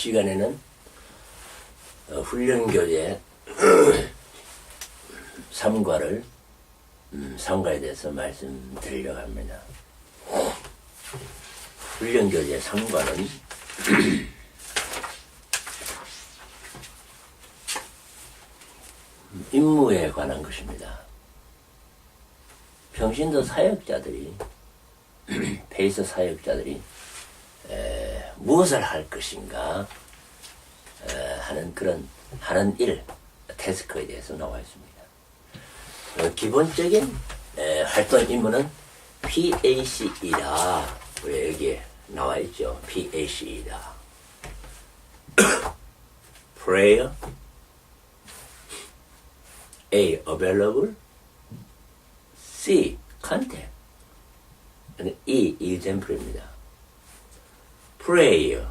시간에는 훈련교재 3과를 3과에 대해서 말씀드리려고 합니다. 훈련교재 3과는 임무에 관한 것입니다. 평신도 사역자들이 페이스 사역자들이 무엇을 할 것인가 하는 일, 태스크에 대해서 나와 있습니다. 기본적인 활동 임무는 PAC이다. 우리 여기에 나와 있죠. PAC이다. Prayer, A. Available, C. Contact, E. Example입니다. Prayer,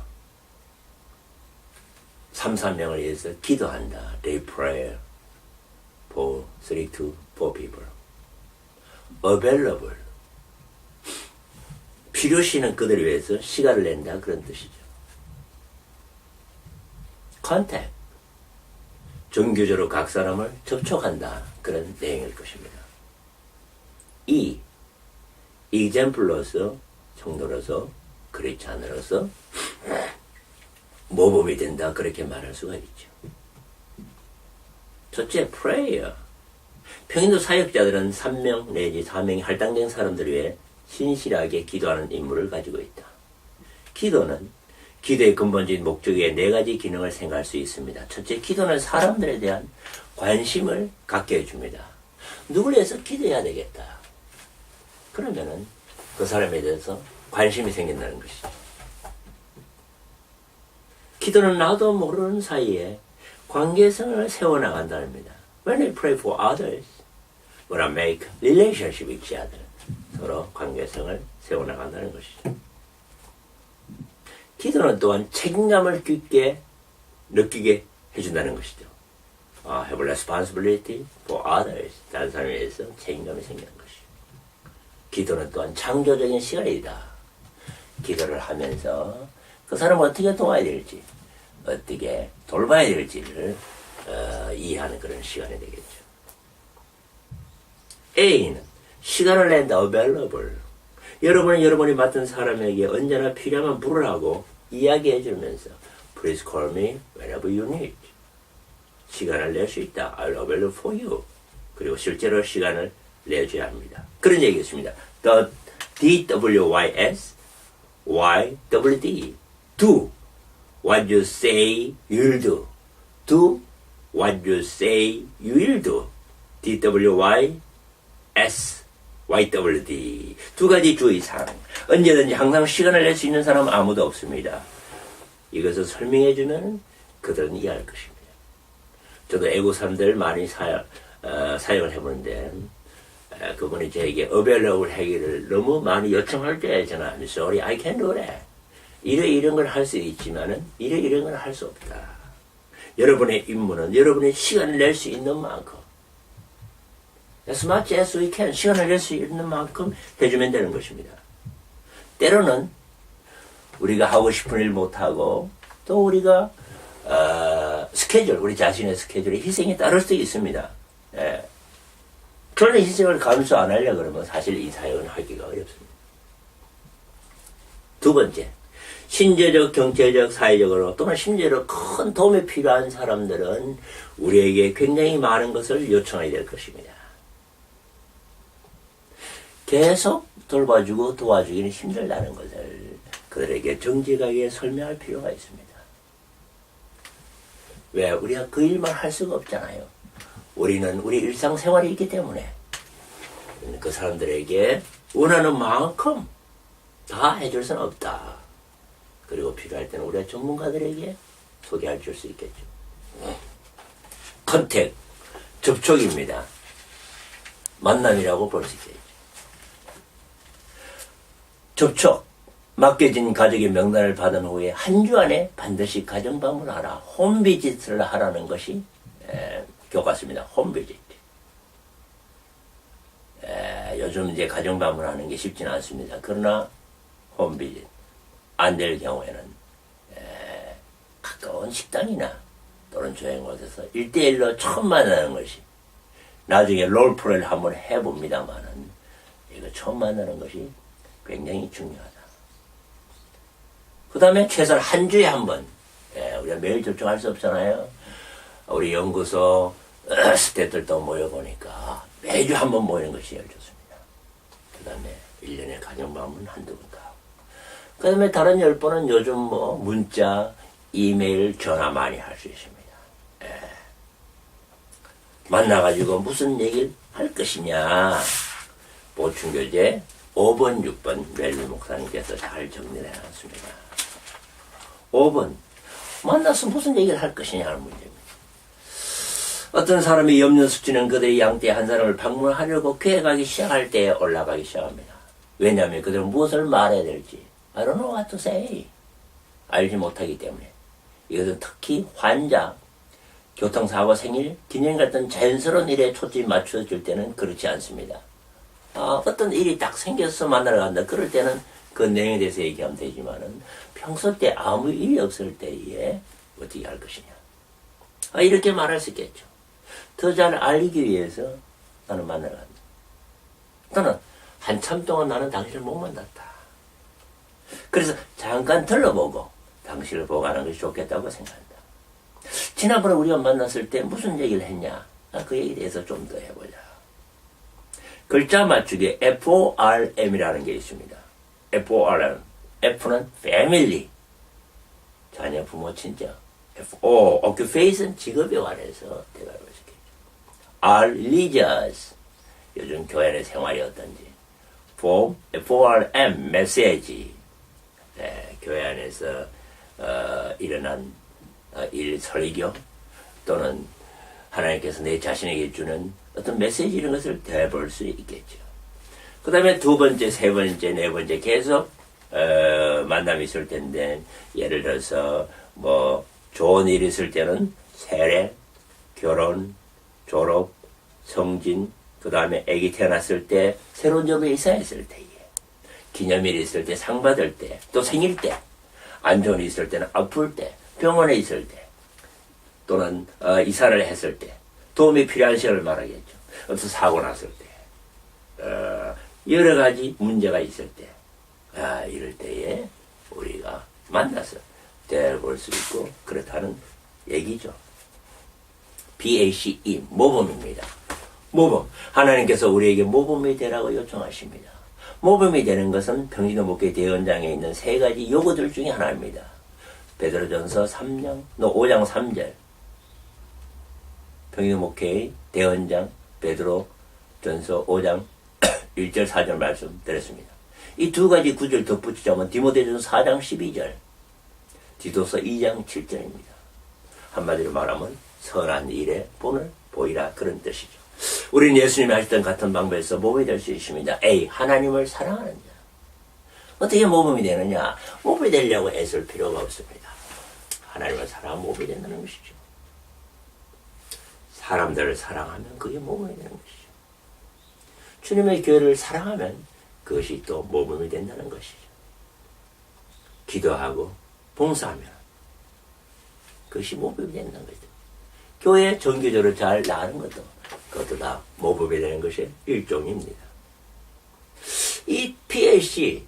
3명을 위해서 기도한다. They pray for 3 to 4 people. Available, 필요시는 그들을 위해서 시간을 낸다. 그런 뜻이죠. Contact, 정규적으로 각 사람을 접촉한다. 그런 내용일 것입니다. E. Exemple로서, 성도로서, 크리스찬으로서 모범이 된다. 그렇게 말할 수가 있죠. 첫째, prayer. 평인도 사역자들은 3명 내지 4명이 할당된 사람들을 위해 신실하게 기도하는 임무를 가지고 있다. 기도는 기도의 근본적인 목적에 4가지 기능을 생각할 수 있습니다. 첫째, 기도는 사람들에 대한 관심을 갖게 해줍니다. 누굴 위해서 기도해야 되겠다. 그러면은 그 사람에 대해서 관심이 생긴다는 것이죠. 기도는 나도 모르는 사이에 관계성을 세워나간다는 겁니다. When we pray for others, we want to make relationship with each other. 서로 관계성을 세워나간다는 것이죠. 기도는 또한 책임감을 깊게 느끼게 해준다는 것이죠. Have a responsibility for others. 다른 사람에 대해서 책임감이 생기는 것이죠. 기도는 또한 창조적인 시간이다. 기도를 하면서 그 사람을 어떻게 도와야 될지, 어떻게 돌봐야 될지를 이해하는 그런 시간이 되겠죠. A는 시간을 낸다. Available. 여러분이 맡은 사람에게 언제나 필요하면 부르라고 이야기해 주면서 Please call me whenever you need. 시간을 낼 수 있다. I'll available for you. 그리고 실제로 시간을 내줘야 합니다. 그런 얘기였습니다. The DWYS YWD. Do what you say you'll do. Do what you say you will do. DWYS YWD. 2가지 주의사항. 언제든지 항상 시간을 낼 수 있는 사람은 아무도 없습니다. 이것을 설명해주면 그들은 이해할 것입니다. 저도 애국 사람들 많이 사역을 해보는데 그분이 저에게 available 하기를 너무 많이 요청할 때 저는 I'm sorry, I can't do that. 이런 걸 할 수 있지만은 이런 걸 할 수 없다. 여러분의 임무는 여러분의 시간을 낼 수 있는 만큼 as much as we can 시간을 낼 수 있는 만큼 해주면 되는 것입니다. 때로는 우리가 하고 싶은 일 못하고 또 우리가 스케줄, 우리 자신의 스케줄에 희생이 따를 수도 있습니다. 예. 그런 희생을 감수 안 하려고 그러면 사실 이 사역은 하기가 어렵습니다. 2번째, 신체적, 경제적, 사회적으로 또는 심지어로 큰 도움이 필요한 사람들은 우리에게 굉장히 많은 것을 요청해야 될 것입니다. 계속 돌봐주고 도와주기는 힘들다는 것을 그들에게 정직하게 설명할 필요가 있습니다. 왜? 우리가 그 일만 할 수가 없잖아요. 우리는 우리 일상생활이 있기 때문에 그 사람들에게 원하는 만큼 다 해줄 수는 없다. 그리고 필요할 때는 우리가 전문가들에게 소개해 줄 수 있겠죠. 컨택, 접촉입니다. 만남이라고 볼 수 있겠죠. 접촉, 맡겨진 가족의 명단을 받은 후에 한 주 안에 반드시 가정 방문하라. 홈비짓을 하라는 것이 교과서입니다. 홈비짓. 요즘 이제 가정 방문하는 게 쉽지는 않습니다. 그러나 홈비짓 안 될 경우에는 가까운 식당이나 또는 여행 곳에서 1대1로 처음 만나는 것이, 나중에 롤플레이를 한번 해봅니다만은 이거 처음 만나는 것이 굉장히 중요하다. 그 다음에 최소한 한 주에 한 번, 우리가 매일 접촉할 수 없잖아요. 우리 연구소 스태프들도 모여보니까 매주 한 번 모이는 것이 제일 좋습니다. 그 다음에 1년에 가정방문 한두 번 가고, 그 다음에 다른 10번은 요즘 뭐 문자, 이메일, 전화 많이 할 수 있습니다. 만나가지고 무슨 얘기를 할 것이냐, 보충교재 5번, 6번 멜리 목사님께서 잘 정리를 해놨습니다. 5번, 만나서 무슨 얘기를 할 것이냐 하는 문제입니다. 어떤 사람이 염려 수치는 그들의 양떼 한 사람을 방문하려고 계획하기 시작할 때 올라가기 시작합니다. 왜냐하면 그들은 무엇을 말해야 될지 I don't know what to say, 알지 못하기 때문에. 이것은 특히 환자, 교통사고, 생일, 기념 같은 자연스러운 일에 초점이 맞춰질 때는 그렇지 않습니다. 어떤 일이 딱 생겨서 만나러 간다. 그럴 때는 그 내용에 대해서 얘기하면 되지만은 평소 때 아무 일이 없을 때에 어떻게 할 것이냐. 이렇게 말할 수 있겠죠. 더 잘 알리기 위해서 나는 만나러 간다. 또는 한참 동안 나는 당신을 못 만났다. 그래서 잠깐 들러보고 당신을 보고 가는 것이 좋겠다고 생각한다. 지난번에 우리가 만났을 때 무슨 얘기를 했냐? 그 얘기에 대해서 좀 더 해보자. 글자 맞추기 FORM이라는 게 있습니다. FORM. F는 family, 자녀, 부모, 친정. FO, occupation, 직업에 관해서 대답을 시키죠. R, religious, 요즘 교회 내 생활이 어떤지. FORM, message, 교회 안에서 일어난 일, 설교, 또는 하나님께서 내 자신에게 주는 어떤 메시지, 이런 것을 대볼 수 있겠죠. 그 다음에 두 번째, 세 번째, 네 번째 계속 만남이 있을 텐데, 예를 들어서 뭐 좋은 일이 있을 때는 세례, 결혼, 졸업, 성진, 그 다음에 아기 태어났을 때, 새로운 점에 이사했을 때에, 기념일이 있을 때, 상 받을 때, 또 생일 때, 안 좋은 일이 있을 때는 아플 때, 병원에 있을 때, 또는 이사를 했을 때, 도움이 필요한 시간을 말하겠죠. 어떤 사고 났을 때, 여러 가지 문제가 있을 때, 이럴 때에 우리가 만나서 대화를 볼 수 있고 그렇다는 얘기죠. BACE, 모범입니다. 모범. 하나님께서 우리에게 모범이 되라고 요청하십니다. 모범이 되는 것은 평신도 목회 대원장에 있는 세 가지 요구들 중에 하나입니다. 베드로전서 5장 3절. 평신도 목회의 대원장 베드로전서 5장 1절 4절 말씀 드렸습니다. 이 두 가지 구절 덧붙이자면 디모데전서 4장 12절, 디도서 2장 7절입니다. 한마디로 말하면 선한 일에 본을 보이라, 그런 뜻이죠. 우리는 예수님이 하셨던 같은 방법에서 모범이 될 수 있습니다. A. 하나님을 사랑하는 자. 어떻게 모범이 되느냐? 모범이 되려고 애쓸 필요가 없습니다. 하나님을 사랑하면 모범이 된다는 것이죠. 사람들을 사랑하면 그게 모범이 되는 것이죠. 주님의 교회를 사랑하면 그것이 또 모범이 된다는 것이죠. 기도하고 봉사하면 그것이 모범이 된다는 거죠. 교회 정규적으로 잘 나가는 것도 그것도 다 모범이 되는 것의 일종입니다. 이 PLC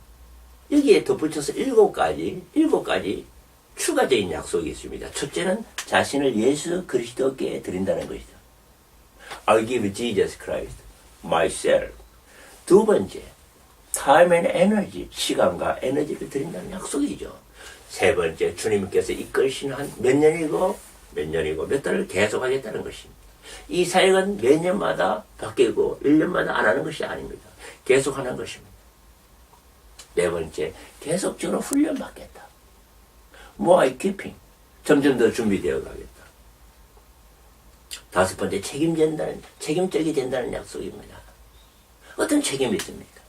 여기에 덧붙여서 7가지 추가적인 약속이 있습니다. 첫째는 자신을 예수 그리스도께 드린다는 것이죠. I'll give Jesus Christ myself. 두 번째, time and energy, 시간과 에너지를 드린다는 약속이죠. 세 번째, 주님께서 이끌신 한 몇 년이고 몇 달을 계속하겠다는 것입니다. 이 사역은 매년마다 바뀌고 1년마다 안 하는 것이 아닙니다. 계속하는 것입니다. 네 번째, 계속적으로 훈련받겠다. More equipping, 점점 더 준비되어 가겠다. 다섯 번째, 책임적이 된다는 약속입니다. 어떤 책임이 있습니까?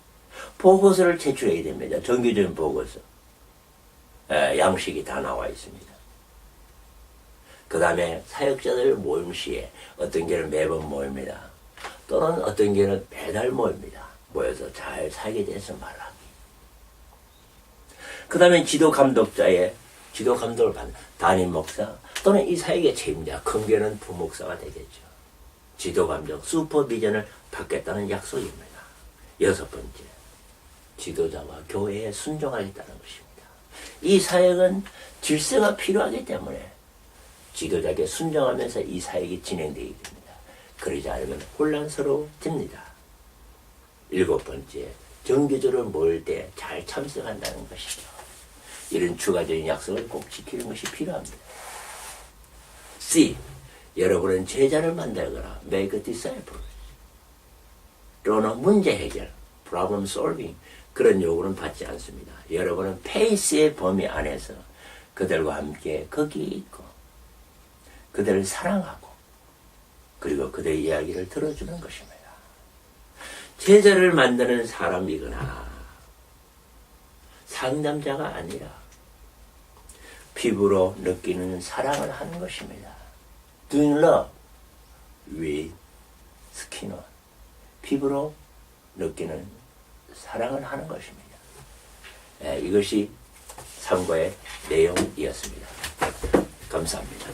보고서를 제출해야 됩니다. 정규적인 보고서. 양식이 다 나와 있습니다. 그 다음에 사역자들 모임 시에 어떤 게는 매번 모입니다. 또는 어떤 게는 매달 모입니다. 모여서 잘 살게 돼서 말하기. 그 다음에 지도 감독자의 지도 감독을 받는 담임 목사 또는 이 사역의 책임자, 큰 교회는 부목사가 되겠죠. 지도 감독, 슈퍼비전을 받겠다는 약속입니다. 여섯 번째, 지도자와 교회에 순종하겠다는 것입니다. 이 사역은 질서가 필요하기 때문에 지도자에게 순종하면서 이 사역이 진행되게 됩니다. 그러지 않으면 혼란스러워집니다. 일곱 번째, 정규적으로 모일 때 잘 참석한다는 것이죠. 이런 추가적인 약속을 꼭 지키는 것이 필요합니다. C. 여러분은 제자를 만들거나 make disciples. 또는 문제 해결, problem solving 그런 요구는 받지 않습니다. 여러분은 페이스의 범위 안에서 그들과 함께 거기에 있고 그들을 사랑하고 그리고 그들의 이야기를 들어주는 것입니다. 제자를 만드는 사람이거나 상담자가 아니라 피부로 느끼는 사랑을 하는 것입니다. Doing love with skin on. 피부로 느끼는 사랑을 하는 것입니다. 이것이 삼과의 내용이었습니다. 감사합니다.